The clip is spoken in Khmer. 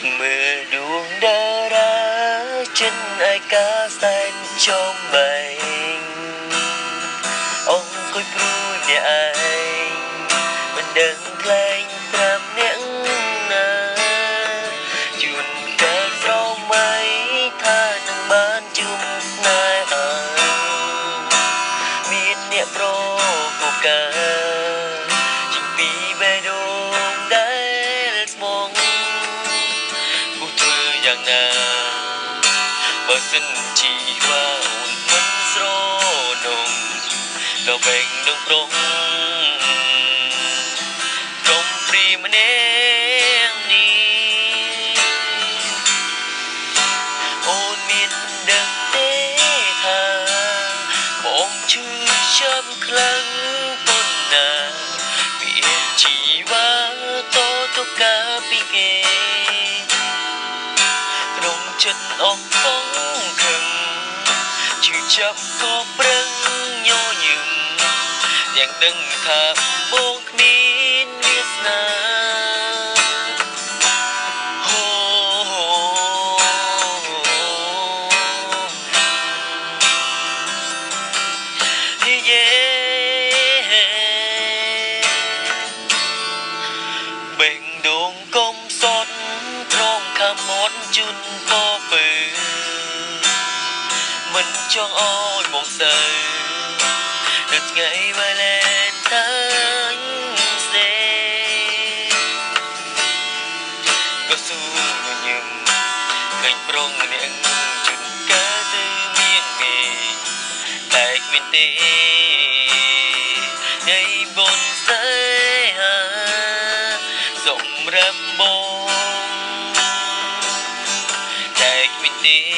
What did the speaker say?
mưa đuông đá đá chân ai cá xanh trong bành ông coi vui nhà anh mình đang canh làm nén na chuồn cái gió mây tha nang ban chung nai miền nhẹ pro cô ca chính vì bê đôi đáy mong cô thưaយ៉ាងណាបើសិនជីវ៉ាអូនមិនស្រនងដល់បែងនឹងព្រមក្រុមព្រីម្នាក់នេះអូនមានដឹងទេថាបងឈឺចាំខ្លាំងប៉ុណ្ណាវាជីវ៉ាតទៅកាពីគេក្នុងចិត្តអស់ផងខឹងឈឺចាប់ក៏ប្រឹងញញឹមយ៉ាងដឹងថាបងគ្មានវាសនាបេងដងកុំសត់ត្រង់ខាមត់ជូនក៏ពើមិនចង់អោយមកទៅនៅថ្ងៃវ៉ាឡែនតាញស្ទេក៏ស៊ូញញឹមឃើញប្រងនាងជូនកាទៅមានមេតែគ្មានទេថ្ងៃបុនស្នេហាសម្រាប់បងតែគ្មានទេ